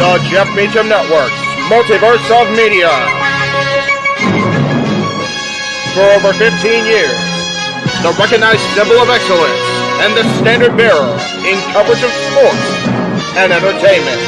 the Jeff Meacham Network's Multiverse of Media. For over 15 years, the recognized symbol of excellence and the standard bearer in coverage of sports and entertainment.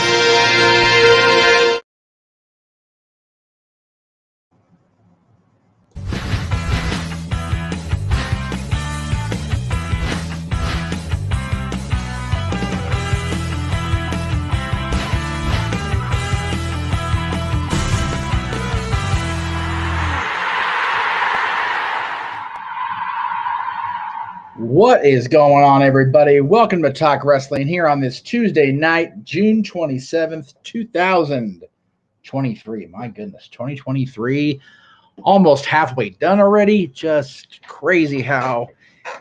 What is going on, everybody? Welcome to Talk Wrestling here on this Tuesday night, June 27th, 2023. My goodness, 2023, almost halfway done already. Just crazy how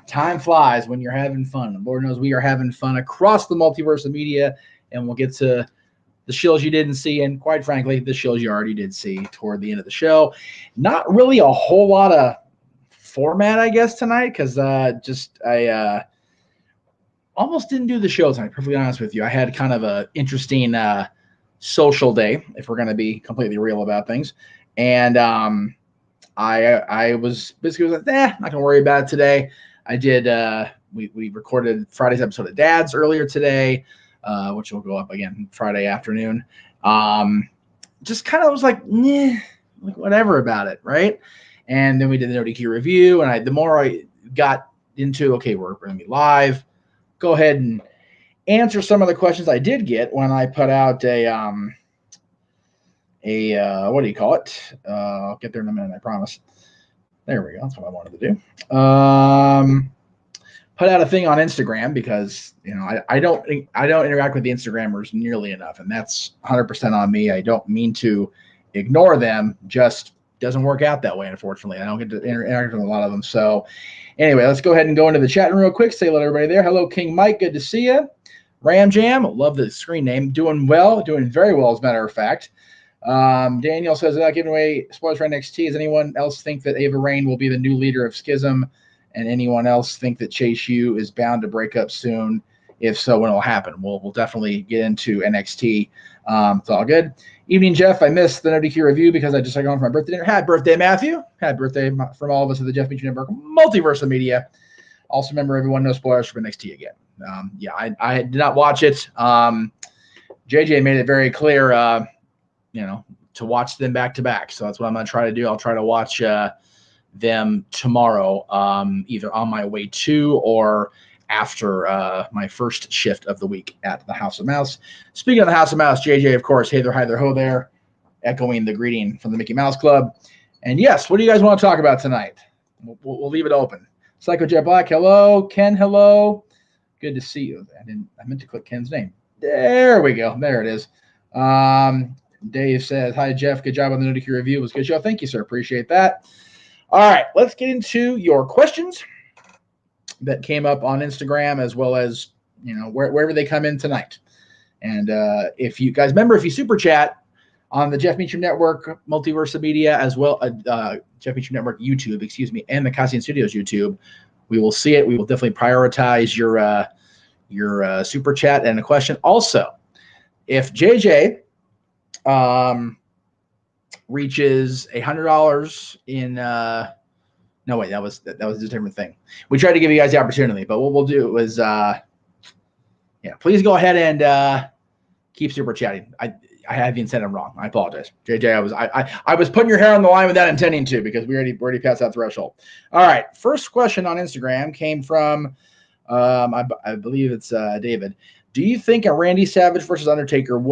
time flies when you're having fun. Lord knows we are having fun across the multiverse of media, and we'll get to the shows you didn't see, and quite frankly, the shows you already did see toward the end of the show. Not really a whole lot of format, I guess, tonight, because I almost didn't do the show tonight, perfectly honest with you. I had kind of a interesting social day, if we're going to be completely real about things. And I was basically like, not going to worry about it today. I did, we recorded Friday's episode of Dads earlier today, which will go up again Friday afternoon. Just kind of was like whatever about it, right? And then we did the ODQ review, and the more I got into, okay, we're going to be live, go ahead and answer some of the questions I did get when I put out a what do you call it? I'll get there in a minute, I promise. There we go. That's what I wanted to do. Put out a thing on Instagram because, I don't interact with the Instagrammers nearly enough, and that's 100% on me. I don't mean to ignore them, just doesn't work out that way, unfortunately. I don't get to interact with a lot of them. So anyway, let's go ahead and go into the chat room real quick. Say hello to everybody there. Hello, King Mike. Good to see you. Ram Jam. Love the screen name. Doing well. Doing very well, as a matter of fact. Daniel says, without giving away spoilers for NXT, does anyone else think that Ava Raine will be the new leader of Schism? And anyone else think that Chase U is bound to break up soon? If so, when it will happen? We'll definitely get into NXT. It's all good. Evening, Jeff. I missed the NoDQ review because I just got home for my birthday dinner. Happy birthday, Matthew. Happy birthday from all of us at the Jeff Meacham Network Multiverse of Media. Also, remember, everyone, no spoilers for NXT again. I did not watch it. JJ made it very clear, to watch them back to back. So that's what I'm going to try to do. I'll try to watch them tomorrow, either on my way to or after my first shift of the week at the House of Mouse. Speaking of the House of Mouse, JJ, of course, hey there, hi there, ho there, echoing the greeting from the Mickey Mouse Club. And yes, what do you guys want to talk about tonight? We'll leave it open. Psycho Jet Black, hello. Ken, hello. Good to see you. I meant to click Ken's name. There we go. There it is. Dave says, hi, Jeff. Good job on the NoDQ review. It was a good show. Thank you, sir. Appreciate that. All right, let's get into your questions that came up on Instagram, as well as, wherever they come in tonight. And if you guys remember, if you super chat on the Jeff Meacham Network Multiverse of Media, as well Jeff Meacham Network YouTube, and the Cassian Studios YouTube, we will see it. We will definitely prioritize your super chat and a question. Also, if JJ reaches $100 in no, wait, that was a different thing. We tried to give you guys the opportunity, but what we'll do is, please go ahead and keep super chatting. I had the incentive wrong. I apologize, JJ. I was putting your hair on the line without intending to, because we already passed that threshold. All right, first question on Instagram came from, I believe it's David. Do you think a Randy Savage versus Undertaker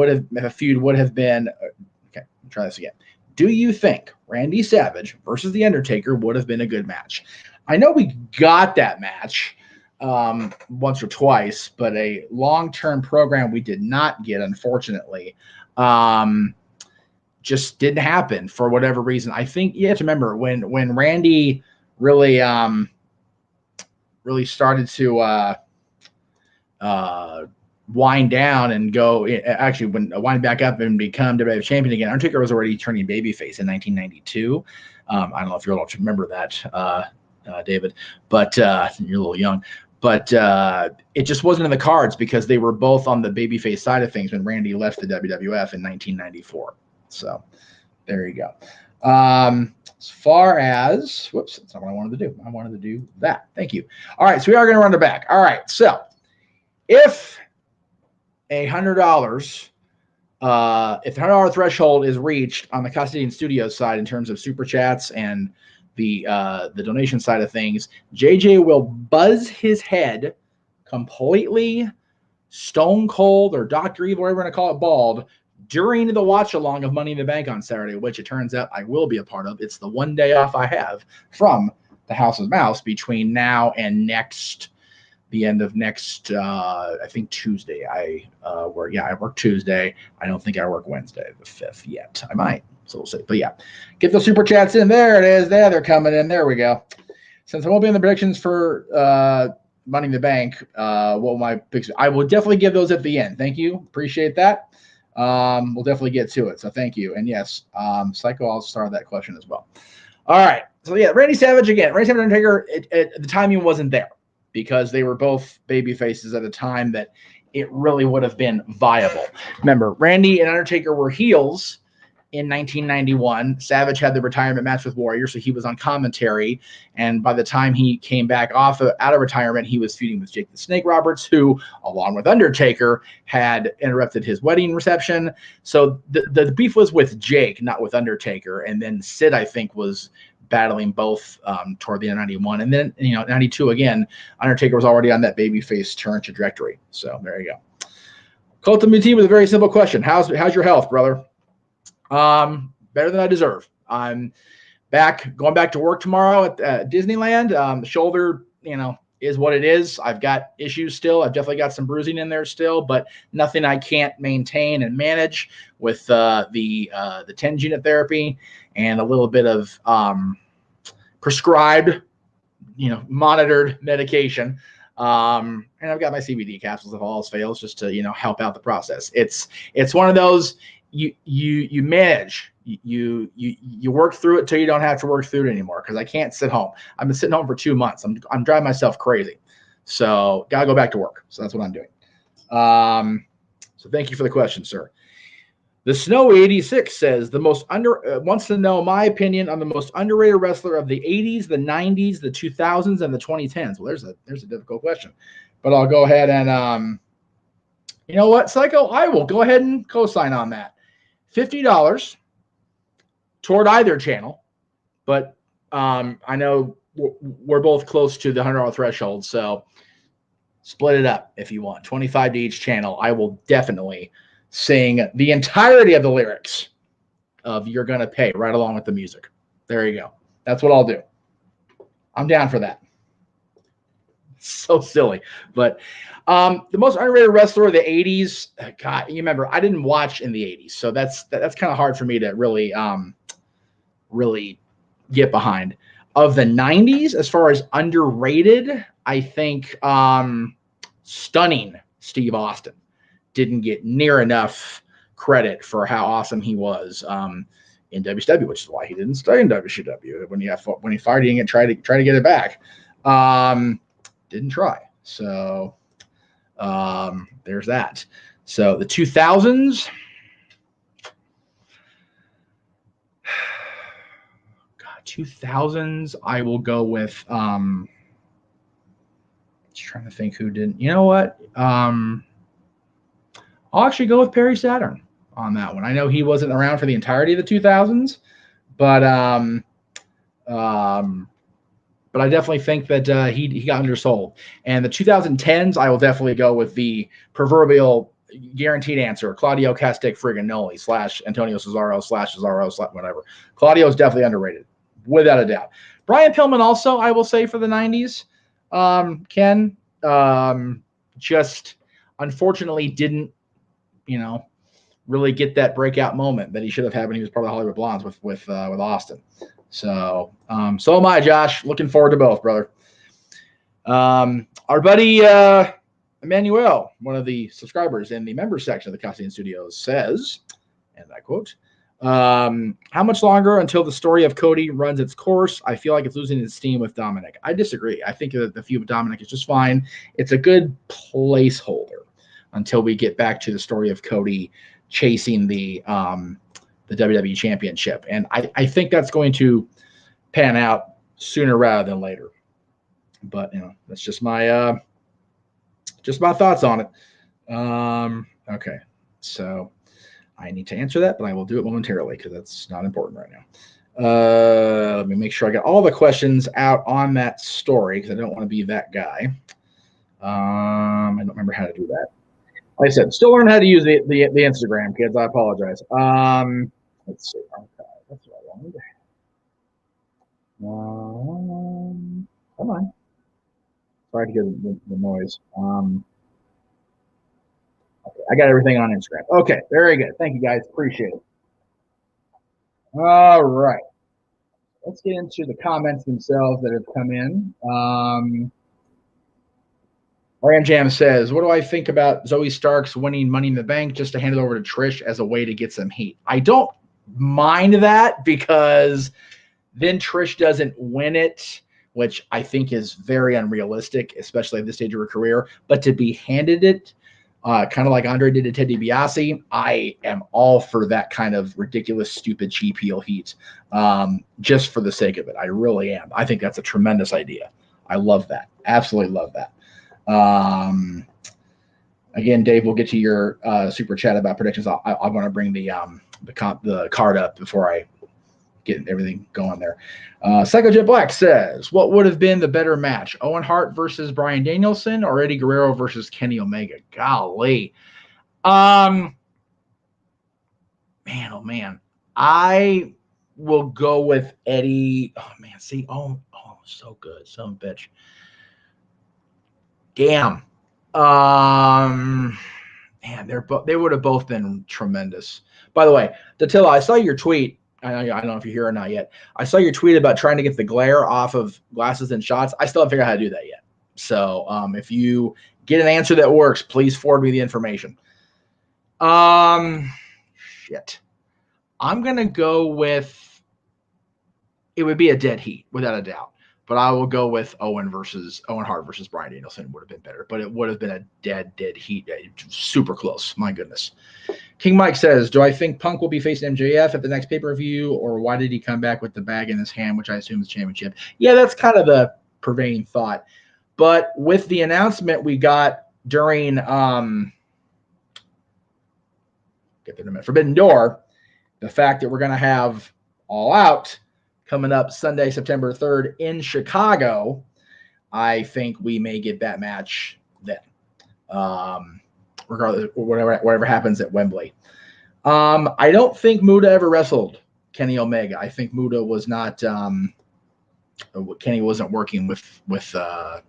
feud would have been? Okay, let me try this again. Do you think Randy Savage versus The Undertaker would have been a good match? I know we got that match once or twice, but a long-term program we did not get, unfortunately. Just didn't happen for whatever reason. I think you have to remember when Randy really started to wind down and go, actually when wind back up and become WWE champion again. Undertaker was already turning babyface in 1992. I don't know if you're allowed to remember that, David, but you're a little young. But it just wasn't in the cards because they were both on the babyface side of things when Randy left the WWF in 1994. So there you go. As far as, whoops, that's not what I wanted to do. I wanted to do that. Thank you. All right, so we are going to run it back. All right, so if $100, if the $100 threshold is reached on the Custodian Studios side in terms of super chats and the donation side of things, JJ will buzz his head completely stone cold or Dr. Evil, whatever we're going to call it, bald, during the watch along of Money in the Bank on Saturday, which it turns out I will be a part of. It's the one day off I have from the House of Mouse between now and the end of next, I think Tuesday. I work Tuesday. I don't think I work Wednesday, the 5th yet. I might, so we'll see. But yeah, get those super chats in. There it is. There, they're coming in. There we go. Since I won't be in the predictions for Money in the Bank, what my picks? I will definitely give those at the end. Thank you. Appreciate that. We'll definitely get to it. So thank you. And yes, Psycho, I'll start that question as well. All right. So yeah, Randy Savage again. Randy Savage and Undertaker, the timing wasn't there because they were both baby faces at a time that it really would have been viable. Remember, Randy and Undertaker were heels in 1991. Savage had the retirement match with Warrior, so he was on commentary. And by the time he came back out of retirement, he was feuding with Jake the Snake Roberts, who, along with Undertaker, had interrupted his wedding reception. So the beef was with Jake, not with Undertaker. And then Sid, I think, was battling both toward the end of 91. And then, 92 again, Undertaker was already on that babyface turn trajectory. So there you go. Cult of Muti with a very simple question. How's your health, brother? Better than I deserve. I'm going back to work tomorrow at Disneyland. The shoulder, is what it is. I've got issues still. I've definitely got some bruising in there still, but nothing I can't maintain and manage with the TENS unit therapy and a little bit of prescribed, monitored medication. And I've got my CBD capsules if all else fails, just to help out the process. It's one of those. You manage, you work through it till you don't have to work through it anymore. Because I can't sit home. I've been sitting home for 2 months. I'm driving myself crazy. So gotta go back to work. So that's what I'm doing. So thank you for the question, sir. The Snow 86 says wants to know my opinion on the most underrated wrestler of the 80s, the 90s, the 2000s, and the 2010s. Well, there's a difficult question, but I'll go ahead and you know what, Psycho? I will go ahead and co-sign on that. $50 toward either channel, but I know we're both close to the $100 threshold, so split it up if you want. $25 to each channel. I will definitely sing the entirety of the lyrics of You're Gonna Pay right along with the music. There you go. That's what I'll do. I'm down for that. So silly, but the most underrated wrestler of the 80s. God, you remember I didn't watch in the 80s, so that's kind of hard for me to really get behind. Of the 90s, as far as underrated, I think stunning Steve Austin didn't get near enough credit for how awesome he was in WCW, which is why he didn't stay in WCW. When he fired, he didn't try to get it back. Didn't try. So there's that. So the 2000s. God, 2000s. I will go with. Just trying to think who didn't. You know what? I'll actually go with Perry Saturn on that one. I know he wasn't around for the entirety of the 2000s, but I definitely think that he got undersold. And the 2010s, I will definitely go with the proverbial guaranteed answer, Claudio Castagnoli / Antonio Cesaro / Cesaro / whatever. Claudio is definitely underrated, without a doubt. Brian Pillman also, I will say, for the 90s. Ken just unfortunately didn't, really get that breakout moment that he should have had when he was part of the Hollywood Blondes with Austin. So am I, Josh. Looking forward to both, brother. Our buddy Emmanuel, one of the subscribers in the members section of the Custodian Studios, says, and I quote, How much longer until the story of Cody runs its course? I feel like it's losing its steam with Dominic. I disagree. I think that the feud with Dominic is just fine. It's a good placeholder until we get back to the story of Cody chasing the WWE Championship, and I think that's going to pan out sooner rather than later. But that's just my thoughts on it. Okay, so I need to answer that, but I will do it momentarily because that's not important right now. Let me make sure I got all the questions out on that story because I don't want to be that guy. I don't remember how to do that. Like I said, still learning how to use the Instagram, kids. I apologize. Let's see. Okay, that's what I wanted. Come on. Sorry to hear the noise. Okay, I got everything on Instagram. Okay, very good. Thank you, guys. Appreciate it. All right. Let's get into the comments themselves that have come in. Ram Jam says, what do I think about Zoe Starks winning Money in the Bank just to hand it over to Trish as a way to get some heat? I don't mind that because then Trish doesn't win it, which I think is very unrealistic, especially at this stage of her career. But to be handed it, kind of like Andre did to Ted DiBiase, I am all for that kind of ridiculous, stupid, cheap heel heat, just for the sake of it. I really am. I think that's a tremendous idea. I love that. Absolutely love that. Again, Dave, we'll get to your super chat about predictions. I want to bring the card up before I get everything going there. Psychojet Black says, what would have been the better match? Owen Hart versus Bryan Danielson or Eddie Guerrero versus Kenny Omega? Golly. Man, oh man. I will go with Eddie. Oh man, see, so good. Son of a bitch. Damn. Man, they would have both been tremendous. By the way, Datilla, I saw your tweet. I don't know if you're here or not yet. I saw your tweet about trying to get the glare off of glasses and shots. I still haven't figured out how to do that yet. So if you get an answer that works, please forward me the information. Shit. I'm going to go with, it would be a dead heat without a doubt. But I will go with Owen Hart versus Bryan Danielson would have been better. But it would have been a dead heat. Super close. My goodness. King Mike says, do I think Punk will be facing MJF at the next pay-per-view, or why did he come back with the bag in his hand, which I assume is championship? Yeah, that's kind of the pervading thought. But with the announcement we got during Forbidden Door, the fact that we're going to have All Out coming up Sunday, September 3rd in Chicago, I think we may get that match then. Regardless, whatever happens at Wembley. I don't think Muta ever wrestled Kenny Omega. I think Muta was not. Kenny wasn't working with. I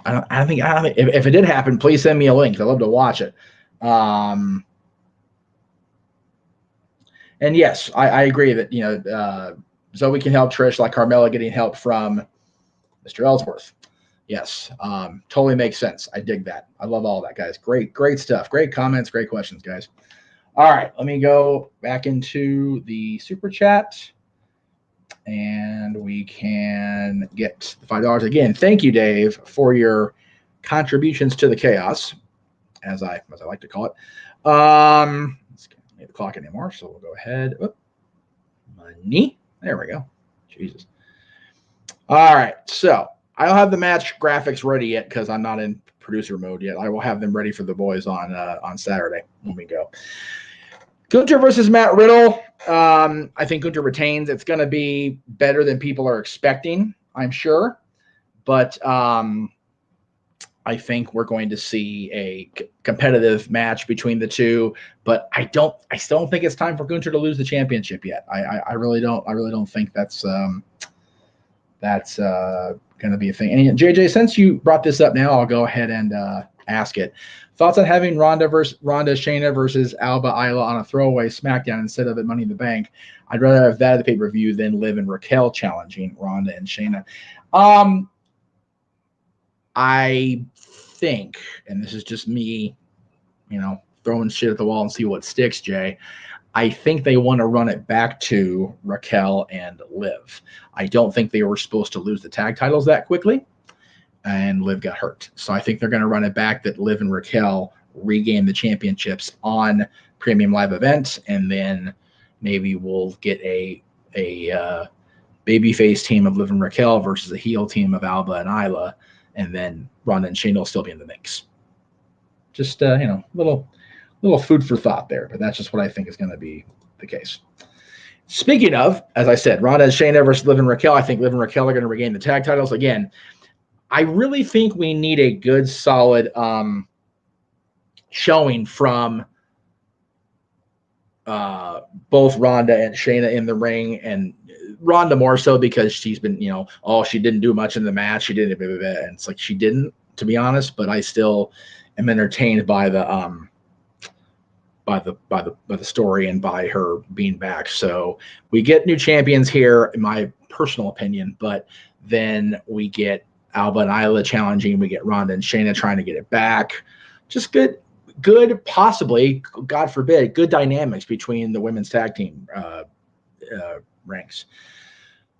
don't think. If it did happen, please send me a link. I'd love to watch it. And yes, I agree that Zoe can help Trish like Carmella getting help from Mr. Ellsworth. Yes, totally makes sense. I dig that. I love all that, guys. Great stuff. Great comments. Great questions, guys. All right, let me go back into the super chat, and we can get the $5 again. Thank you, Dave, for your contributions to the chaos, as I like to call it. Let's get the clock anymore, so we'll go ahead. Money. There we go. Jesus. All right, so I don't have the match graphics ready yet because I'm not in producer mode yet. I will have them ready for the boys on Saturday when we go. Gunther versus Matt Riddle. I think Gunther retains. It's going to be better than people are expecting, I'm sure. But I think we're going to see a competitive match between the two. But I still don't think it's time for Gunther to lose the championship yet. I really don't. I really don't think that's going to be a thing. And JJ, since you brought this up now, I'll go ahead and ask it. Thoughts on having Ronda Shayna versus Alba Isla on a throwaway SmackDown instead of at Money in the Bank? I'd rather have that at the pay-per-view than Liv and Raquel challenging Ronda and Shayna. I think, and this is just me, throwing shit at the wall and see what sticks, Jay. I think they want to run it back to Raquel and Liv. I don't think they were supposed to lose the tag titles that quickly, and Liv got hurt. So I think they're going to run it back that Liv and Raquel regain the championships on Premium Live Event, and then maybe we'll get a babyface team of Liv and Raquel versus a heel team of Alba and Isla, and then Ronda and Shayna will still be in the mix. Just little food for thought there, but that's just what I think is going to be the case. Speaking of, as I said, Ronda and Shayna versus Liv and Raquel, I think Liv and Raquel are going to regain the tag titles. Again, I really think we need a good, solid showing from both Ronda and Shayna in the ring, and Ronda more so because she's been, she didn't do much in the match. She didn't, and it's like she didn't, to be honest, but I still am entertained by the story and by her being back. So we get new champions here, in my personal opinion, but then we get Alba and Isla challenging. We get Ronda and Shayna trying to get it back. Just good, possibly, God forbid, good dynamics between the women's tag team ranks.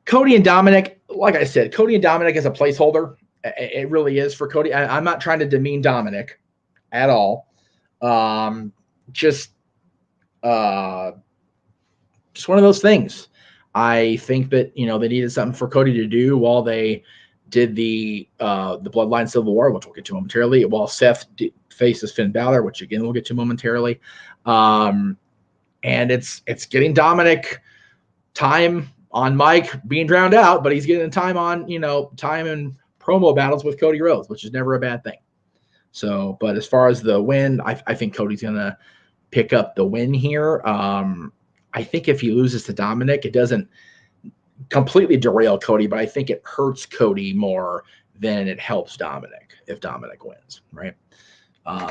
Cody and Dominic, like I said, Cody and Dominic is a placeholder. It really is for Cody. I'm not trying to demean Dominic at all. Just one of those things. I think that they needed something for Cody to do while they did the Bloodline Civil War, which we'll get to momentarily, while Seth faces Finn Balor, which again we'll get to momentarily. And it's getting Dominic time on mic being drowned out, but he's getting time on time and promo battles with Cody Rhodes, which is never a bad thing. So, but as far as the win, I think Cody's gonna pick up the win here. I think if he loses to Dominic, it doesn't completely derail Cody, but I think it hurts Cody more than it helps Dominic if Dominic wins, right?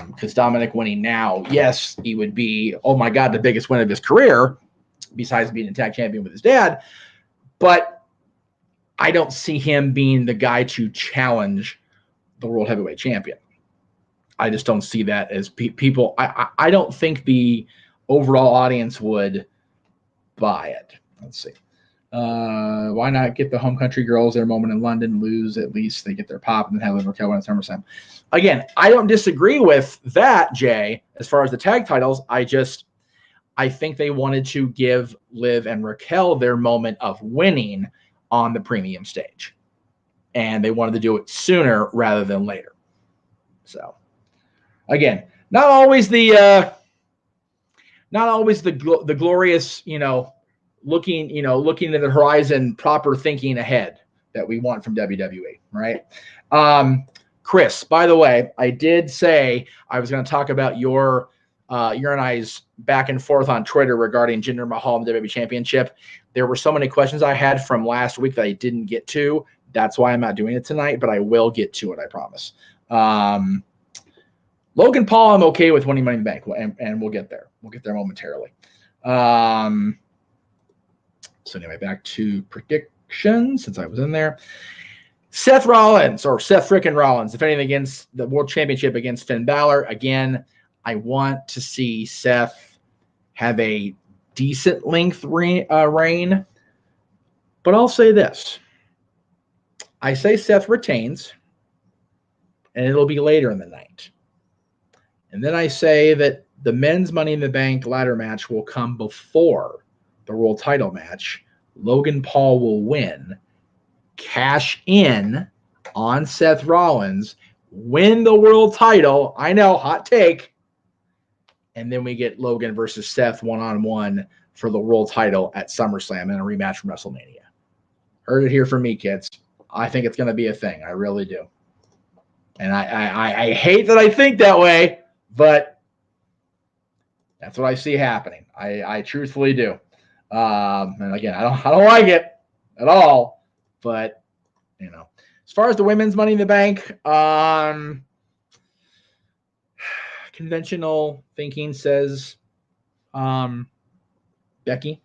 Because Dominic winning now, yes, he would be, oh my God, the biggest win of his career, besides being a tag champion with his dad. But I don't see him being the guy to challenge the World Heavyweight Champion. I just don't see that as people. I don't think the overall audience would buy it. Let's see. Why not get the home country girls their moment in London, lose, at least they get their pop, and then have Liv Raquel win at SummerSlam? Again, I don't disagree with that, Jay, as far as the tag titles. I think they wanted to give Liv and Raquel their moment of winning on the premium stage. And they wanted to do it sooner rather than later. So, again, not always the glorious, looking at the horizon, proper thinking ahead that we want from WWE, right? Chris, by the way, I did say I was going to talk about your and I's back and forth on Twitter regarding Jinder Mahal and the WWE Championship. There were so many questions I had from last week that I didn't get to. That's why I'm not doing it tonight, but I will get to it, I promise. Logan Paul, I'm okay with winning Money in the Bank, and we'll get there. We'll get there momentarily. So anyway, back to predictions, since I was in there. Seth frickin' Rollins, defending against the World Championship against Finn Balor. Again, I want to see Seth have a decent length reign. But I'll say this. I say Seth retains, and it'll be later in the night. And then I say that the men's Money in the Bank ladder match will come before the world title match. Logan Paul will win, cash in on Seth Rollins, win the world title. I know, hot take. And then we get Logan versus Seth one-on-one for the world title at SummerSlam and a rematch from WrestleMania. Heard it here from me, kids. I think it's going to be a thing. I really do. And I hate that I think that way, but that's what I see happening. I truthfully do. And again, I don't like it at all, but as far as the women's Money in the Bank, conventional thinking says Becky.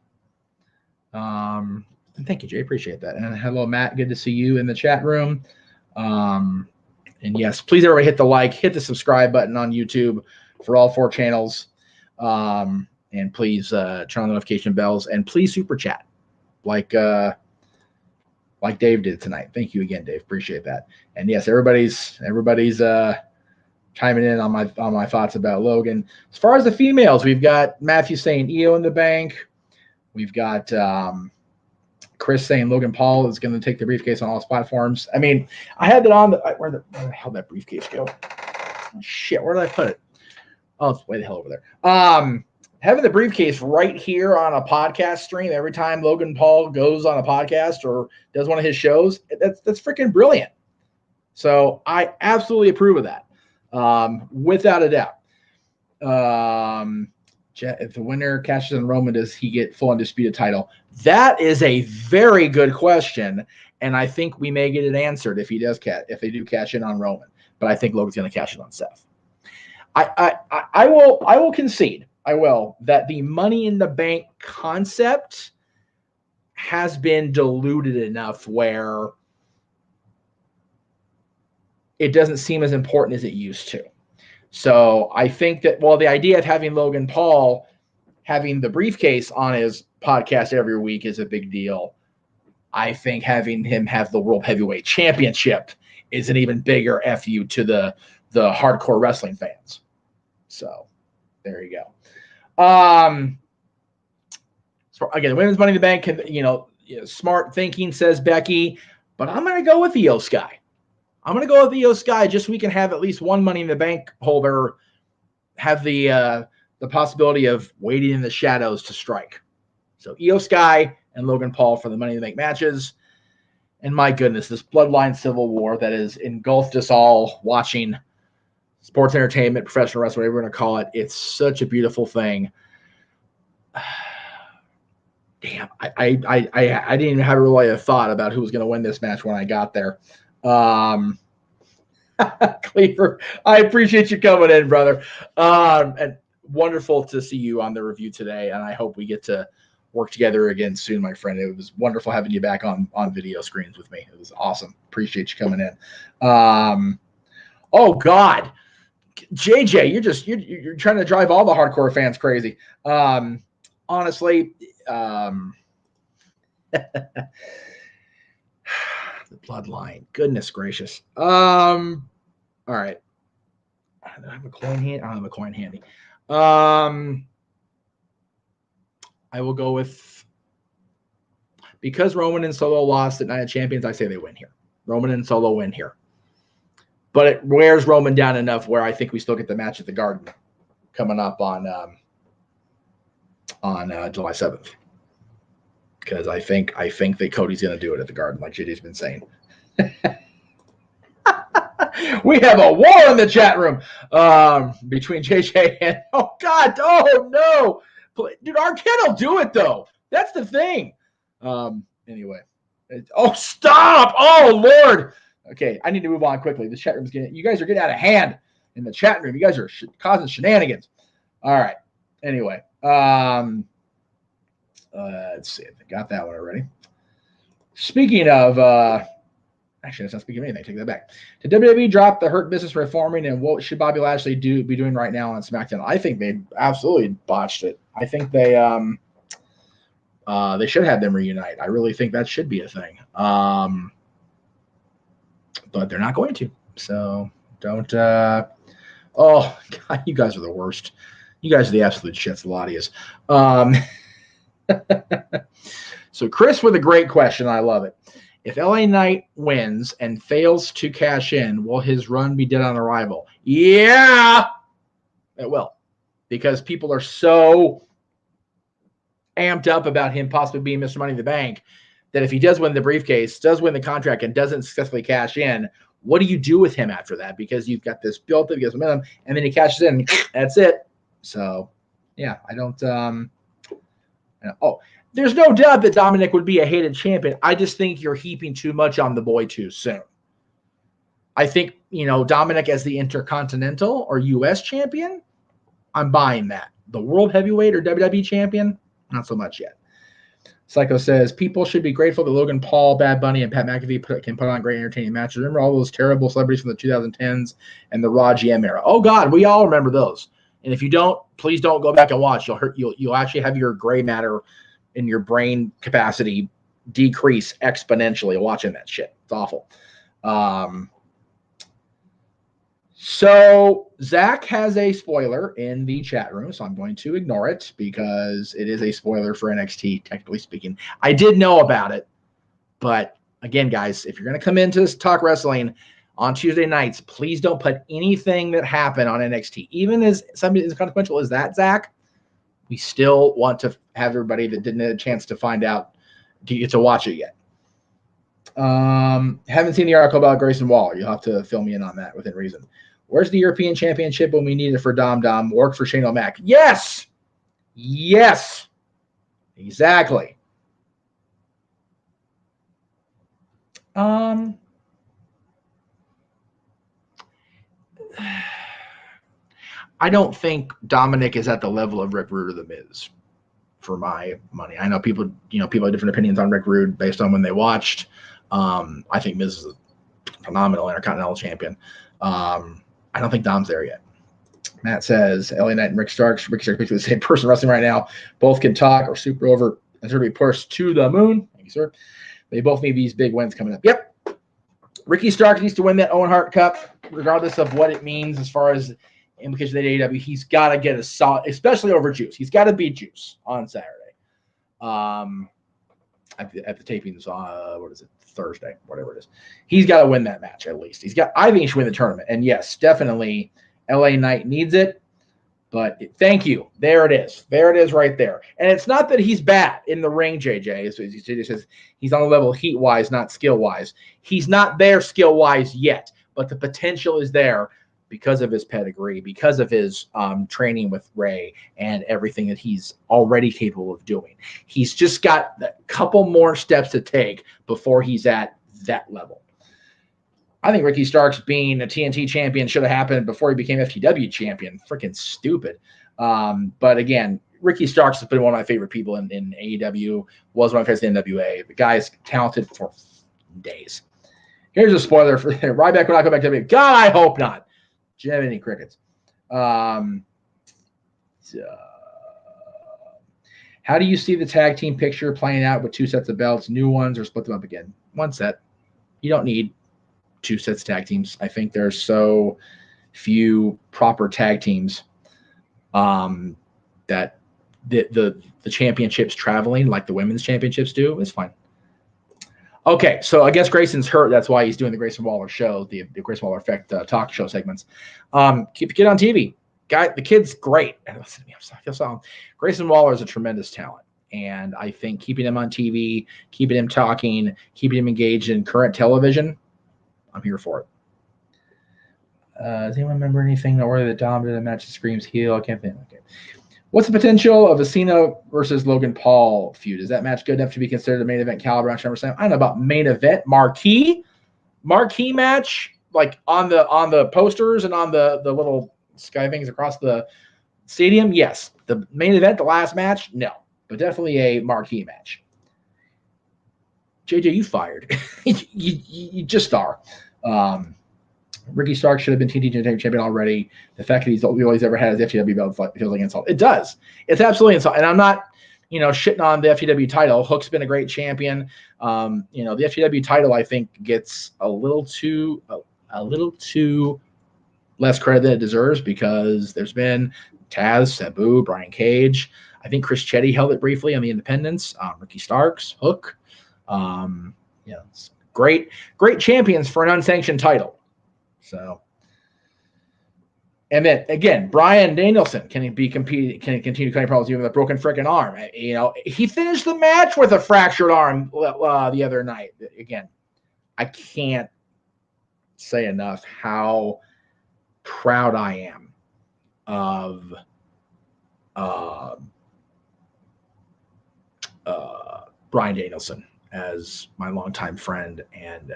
And thank you, Jay. Appreciate that. And hello, Matt. Good to see you in the chat room. And yes, please everybody hit the like, hit the subscribe button on YouTube for all 4 channels. And please turn on the notification bells, and please super chat like Dave did tonight. Thank you again, Dave. Appreciate that. And yes, everybody's chiming in on my thoughts about Logan. As far as the females, we've got Matthew saying Io in the bank. We've got Chris saying Logan Paul is going to take the briefcase on all his platforms. I mean, I had that on where the hell did that briefcase go? Oh, shit, where did I put it? Oh, it's way the hell over there. Having the briefcase right here on a podcast stream every time Logan Paul goes on a podcast or does one of his shows, that's freaking brilliant. So I absolutely approve of that, without a doubt. If the winner cashes in Roman, does he get full undisputed title? That is a very good question, and I think we may get it answered if he does if they do cash in on Roman. But I think Logan's going to cash in on Seth. I will concede. I will that the Money in the Bank concept has been diluted enough where it doesn't seem as important as it used to. So I think that while the idea of having Logan Paul having the briefcase on his podcast every week is a big deal, I think having him have the World Heavyweight Championship is an even bigger FU to the hardcore wrestling fans. So there you go. So again, women's Money in the Bank can, smart thinking, says Becky, but I'm going to go with Io Sky. I'm going to go with Io Sky just so we can have at least one Money in the Bank holder have the possibility of waiting in the shadows to strike. So Io Sky and Logan Paul for the Money in the Bank matches. And my goodness, this bloodline civil war that has engulfed us all watching sports entertainment, professional wrestling, whatever we're going to call it. It's such a beautiful thing. Damn, I didn't even have really a thought about who was going to win this match when I got there. Cleaver, I appreciate you coming in, brother. And wonderful to see you on the review today. And I hope we get to work together again soon, my friend. It was wonderful having you back on video screens with me. It was awesome. Appreciate you coming in. Oh God, JJ, you're trying to drive all the hardcore fans crazy. Honestly, the bloodline. Goodness gracious. All right. I have a coin handy. I don't have a coin handy. I will go with, because Roman and Solo lost at Night of Champions, I say they win here. Roman and Solo win here. But it wears Roman down enough where I think we still get the match at the Garden coming up on July 7th. Because I think that Cody's going to do it at the Garden, like JD's been saying. We have a war in the chat room between JJ and, oh God, oh no. Dude, Arquette will do it, though. That's the thing. Anyway. Oh, stop. Oh, Lord. Okay, I need to move on quickly. The chat room's you guys are getting out of hand in the chat room. You guys are causing shenanigans. All right. Anyway. Let's see. I got that one already. Speaking of, actually, that's not speaking of anything. Take that back. Did WWE drop the Hurt Business reforming, and what should Bobby Lashley be doing right now on SmackDown? I think they absolutely botched it. I think they should have them reunite. I really think that should be a thing. But they're not going to. So don't. Oh God, you guys are the worst. You guys are the absolute shits. A lot of you. So Chris with a great question. I love it. If LA Knight wins and fails to cash in, will his run be dead on arrival? Yeah, it will, because people are so amped up about him possibly being Mr. Money in the Bank that if he does win the briefcase, does win the contract, and doesn't successfully cash in, what do you do with him after that? Because you've got this built up, he gets momentum, and then he cashes in, that's it. So, yeah, I don't. There's no doubt that Dominic would be a hated champion. I just think you're heaping too much on the boy too soon. I think, Dominic as the Intercontinental or U.S. champion, I'm buying that. The World Heavyweight or WWE champion, not so much yet. Psycho says, people should be grateful that Logan Paul, Bad Bunny, and Pat McAfee can put on great entertaining matches. Remember all those terrible celebrities from the 2010s and the Raw GM era? Oh, God, we all remember those. And if you don't, please don't go back and watch. You'll actually have your gray matter in your brain capacity decrease exponentially watching that shit. It's awful. So Zach has a spoiler in the chat room, so I'm going to ignore it because it is a spoiler for NXT, technically speaking. I did know about it, but again, guys, if you're going to come into this Talk Wrestling on Tuesday nights, please don't put anything that happened on NXT, even as something as consequential as that, Zach. We still want to have everybody that didn't have a chance to find out to get to watch it yet. Haven't seen the article about Grayson Waller. You'll have to fill me in on that within reason. Where's the European Championship when we need it for Dom Dom? Work for Shane O'Mac. Yes. Yes. Exactly. I don't think Dominic is at the level of Rick Rude or The Miz for my money. I know people have different opinions on Rick Rude based on when they watched. I think Miz is a phenomenal Intercontinental Champion. I don't think Dom's there yet. Matt says, LA Knight and Ricky Starks basically the same person wrestling right now. Both can talk or super over and sort of be pushed to the moon. Thank you, sir. They both need these big wins coming up. Yep. Ricky Starks needs to win that Owen Hart Cup, regardless of what it means as far as implications of the AEW. He's got to get a solid, especially over Juice. He's got to beat Juice on Saturday. At the tapings on what is it, Thursday, whatever it is. He's got to win that match at least. I think he should win the tournament. And yes, definitely LA Knight needs it. But thank you. There it is. There it is right there. And it's not that he's bad in the ring, JJ. So he says he's on a level heat-wise, not skill-wise. He's not there skill-wise yet, but the potential is there because of his pedigree, because of his training with Ray and everything that he's already capable of doing. He's just got a couple more steps to take before he's at that level. I think Ricky Starks being a TNT champion should have happened before he became FTW champion. Freaking stupid. But again, Ricky Starks has been one of my favorite people in AEW, was one of my favorites in NWA. The guy's talented for days. Here's a spoiler for Ryback will not go back to WWE. God, I hope not. Jiminy Crickets. How do you see the tag team picture playing out with two sets of belts, new ones, or split them up again? One set. You don't need two sets of tag teams. I think there's so few proper tag teams that the championships traveling like the women's championships do is fine. Okay, so I guess Grayson's hurt. That's why he's doing the Grayson Waller show, the Grayson Waller Effect talk show segments. Keep the kid on TV. The kid's great. I feel so. Grayson Waller is a tremendous talent. And I think keeping him on TV, keeping him talking, keeping him engaged in current television, I'm here for it. Does anyone remember anything noteworthy that Dom did a match that screams heel? I can't think. Okay. What's the potential of a Cena versus Logan Paul feud? Is that match good enough to be considered a main event caliber match? I don't know about main event, marquee match, like on the posters and on the little sky things across the stadium. Yes, the main event, the last match, no, but definitely a marquee match. JJ, you fired. you just are. Ricky Starks should have been TNT champion already. The fact that all he's ever had is FTW belt feels like insult. It does. It's absolutely insult. And I'm not, shitting on the FTW title. Hook's been a great champion. The FTW title I think gets a little too less credit than it deserves because there's been Taz, Sabu, Brian Cage. I think Chris Chetty held it briefly on the Independents. Ricky Starks, Hook. It's great champions for an unsanctioned title. So, and then again, Bryan Danielson can continue cutting problems even with a broken freaking arm. He finished the match with a fractured arm the other night. Again, I can't say enough how proud I am of Bryan Danielson as my longtime friend, and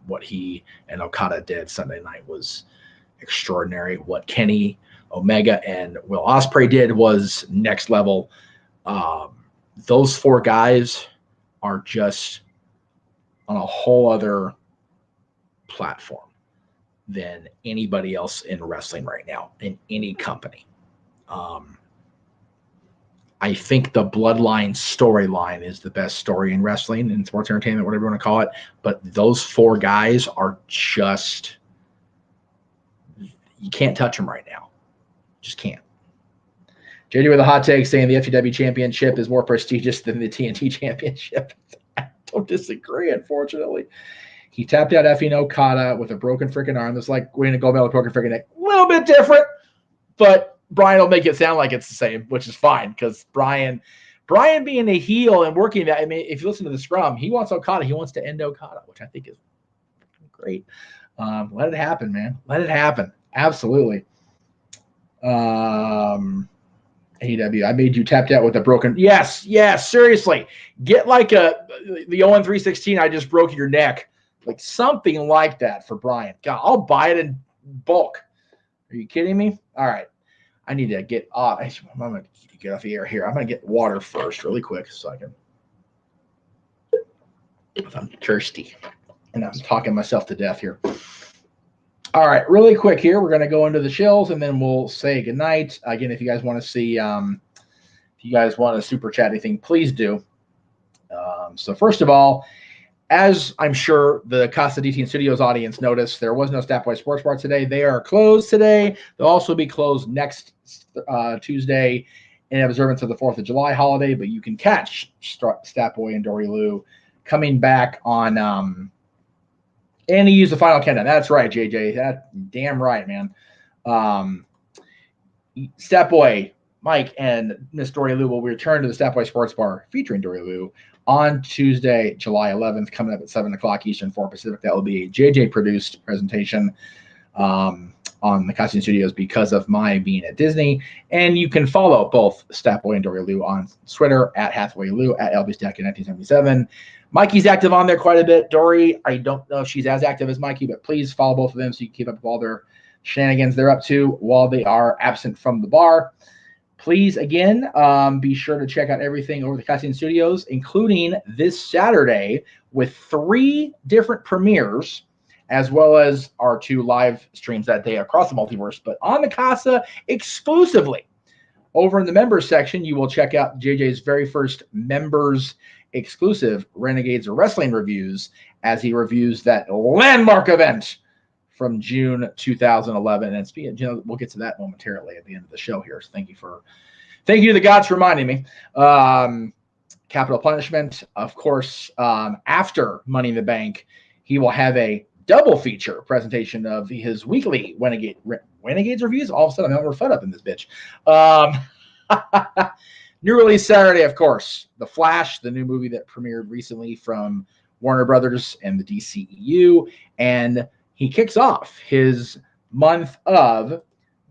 what he and Okada did Sunday night was extraordinary. What Kenny Omega and Will Ospreay did was next level. Those four guys are just on a whole other platform than anybody else in wrestling right now in any company. I think the Bloodline storyline is the best story in wrestling and sports entertainment, whatever you want to call it. But those 4 guys are just, you can't touch them right now. Just can't. JD with a hot take saying the FTW championship is more prestigious than the TNT championship. I don't disagree, unfortunately. He tapped out Effie Okada with a broken freaking arm. That's like winning a gold medal with a broken freaking neck. A little bit different, but Brian will make it sound like it's the same, which is fine because Brian being a heel and working that. I mean, if you listen to the scrum, he wants Okada. He wants to end Okada, which I think is great. Let it happen, man. Let it happen. Absolutely. AEW, I made you tapped out with a broken. Yes, seriously. Get like the 0-316. I just broke your neck. Like something like that for Brian. God, I'll buy it in bulk. Are you kidding me? All right. I need to get off. I'm going to get off the air here. I'm going to get water first really quick so I can. I'm thirsty. And I'm talking myself to death here. All right. Really quick here. We're going to go into the shills and then we'll say goodnight. Again, if you guys want to see, if you guys want to super chat anything, please do. So first of all, as I'm sure the Casa DT Studios audience noticed, there was no Statboy Sports Bar today. They are closed today. They'll also be closed next Tuesday in observance of the 4th of July holiday, but you can catch Statboy and Dory Lou coming back on and he used the final countdown. That's right, JJ. That damn right, man. Statboy, Mike, and Miss Dory Lou will return to the Statboy Sports Bar featuring Dory Lou on Tuesday, July 11th, coming up at 7 o'clock Eastern, 4 Pacific. That will be a JJ-produced presentation on the Costume Studios because of my being at Disney. And you can follow both Statboy and Dory Lou on Twitter at Hathaway Lou, at LBStack1977. Mikey's active on there quite a bit. Dory, I don't know if she's as active as Mikey, but please follow both of them so you can keep up with all their shenanigans they're up to while they are absent from the bar. Please, again, be sure to check out everything over the Costume Studios, including this Saturday with 3 different premieres, as well as our 2 live streams that day across the multiverse. But on the Casa exclusively, over in the members section, you will check out JJ's very first members exclusive Renegades Wrestling reviews as he reviews that landmark event from June 2011. And speaking, we'll get to that momentarily at the end of the show here. So thank you to the gods for reminding me. Capital Punishment, of course, after Money in the Bank, he will have a double feature presentation of his weekly Renegades reviews. All of a sudden, I'm over fed up in this bitch. New release Saturday, of course, The Flash, the new movie that premiered recently from Warner Brothers and the DCEU, and he kicks off his month of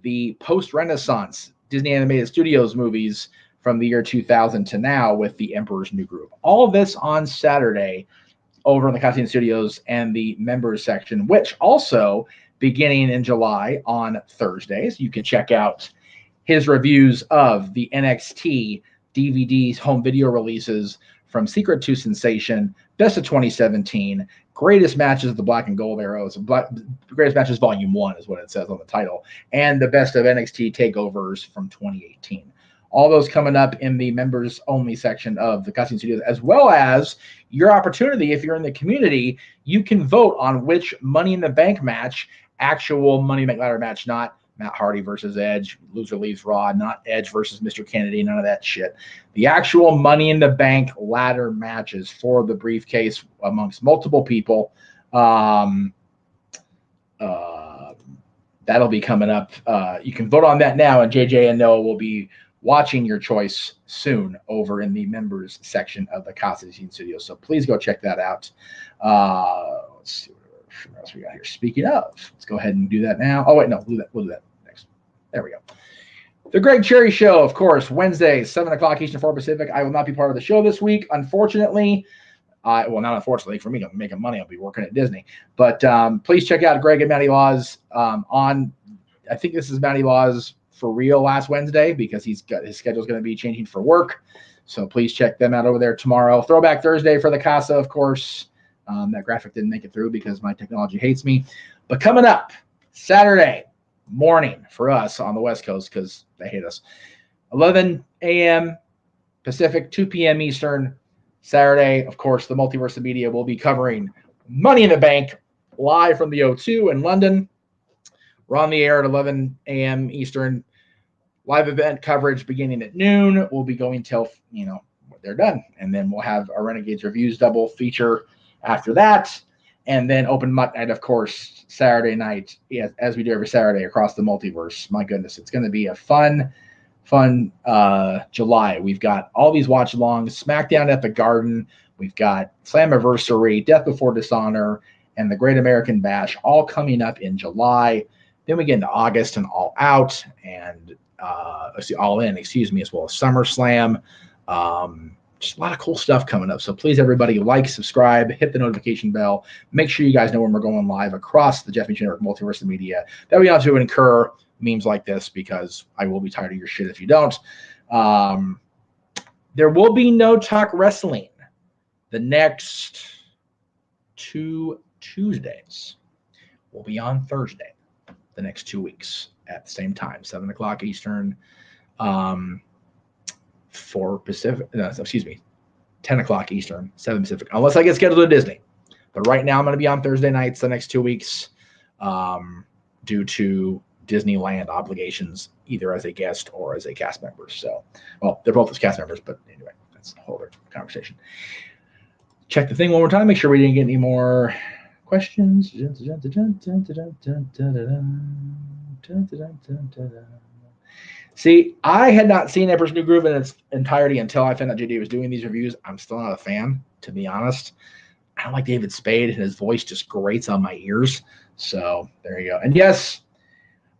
the post-Renaissance Disney Animated Studios movies from the year 2000 to now with the Emperor's New Groove. All of this on Saturday over in the Costume Studios and the members section, which also beginning in July on Thursdays, you can check out his reviews of the NXT DVDs home video releases from Secret to Sensation, Best of 2017, Greatest Matches of the Black and Gold Arrows, Greatest Matches Volume 1 is what it says on the title, and the Best of NXT Takeovers from 2018. All those coming up in the members-only section of the Costume Studios, as well as your opportunity, if you're in the community, you can vote on which Money in the Bank match, actual Money in the Bank ladder match, not Matt Hardy versus Edge, loser leaves Raw, not Edge versus Mr. Kennedy, none of that shit. The actual Money in the Bank ladder matches for the briefcase amongst multiple people. That'll be coming up. You can vote on that now, and JJ and Noah will be watching your choice soon over in the members section of the Casa Studio. So please go check that out. Let's see what else we got here. Speaking of, let's go ahead and do that now. Oh, wait, no, we'll do that next. There we go. The Greg Cherry Show, of course, Wednesday, 7 o'clock Eastern, 4 Pacific. I will not be part of the show this week, unfortunately. Well, not unfortunately for me, I'm making money. I'll be working at Disney. But please check out Greg and Matty Laws on, I think this is Matty Laws for real last Wednesday because his schedule is going to be changing for work. So please check them out over there tomorrow. Throwback Thursday for the Casa, of course. That graphic didn't make it through because my technology hates me. But coming up Saturday, morning for us on the West Coast because they hate us. 11 a.m. Pacific, 2 p.m. Eastern. Saturday, of course, the Multiverse of Media will be covering Money in the Bank live from the O2 in London. We're on the air at 11 a.m. Eastern. Live event coverage beginning at noon. We'll be going till, they're done. And then we'll have our Renegades Reviews double feature after that. And then open Mutt Night, of course, Saturday night, as we do every Saturday across the multiverse. My goodness, it's going to be a fun July. We've got all these watch-alongs, SmackDown at the Garden. We've got Slammiversary, Death Before Dishonor, and the Great American Bash all coming up in July. Then we get into August and All Out and All In, as well as SummerSlam. Just a lot of cool stuff coming up. So please, everybody, like, subscribe, hit the notification bell. Make sure you guys know when we're going live across the Jeff Meacham Network Multiverse of Media. That we have to incur memes like this because I will be tired of your shit if you don't. There will be no Talk Wrestling the next 2 Tuesdays. We'll be on Thursday the next 2 weeks at the same time, 7 o'clock Eastern. 10 o'clock Eastern, 7 Pacific, unless I get scheduled to Disney. But right now I'm going to be on Thursday nights the next 2 weeks due to Disneyland obligations, either as a guest or as a cast member. So, well, they're both as cast members, but anyway, that's a whole other conversation. Check the thing one more time, make sure we didn't get any more questions. See, I had not seen Emperor's New Groove in its entirety until I found out JD was doing these reviews. I'm still not a fan, to be honest. I don't like David Spade, and his voice just grates on my ears. So there you go. And yes,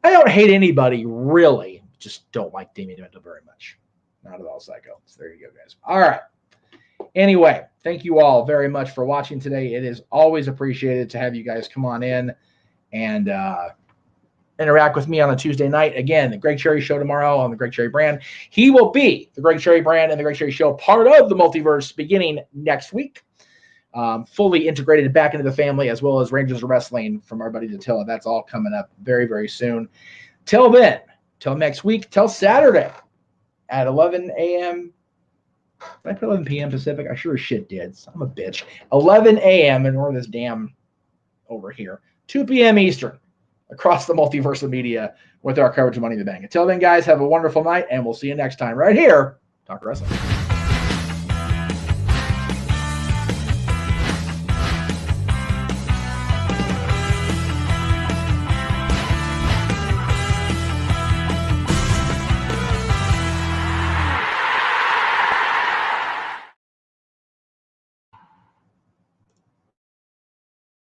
I don't hate anybody, really. Just don't like Damien Demento very much. Not at all psycho. So there you go, guys. All right. Anyway, thank you all very much for watching today. It is always appreciated to have you guys come on in and interact with me on a Tuesday night. Again, the Greg Cherry Show tomorrow on the Greg Cherry brand. He will be the Greg Cherry brand and the Greg Cherry Show part of the multiverse beginning next week. Fully integrated back into the family, as well as Rangers of Wrestling from our buddy Attila. That's all coming up very, very soon. Till then, till next week, till Saturday at 11 a.m. Did I put 11 p.m. Pacific? I sure as shit did. I'm a bitch. 11 a.m. and we're this damn over here. 2 p.m. Eastern across the Multiverse of Media with our coverage of Money in the Bank. Until then, guys, have a wonderful night, and we'll see you next time right here. Talk Wrestling.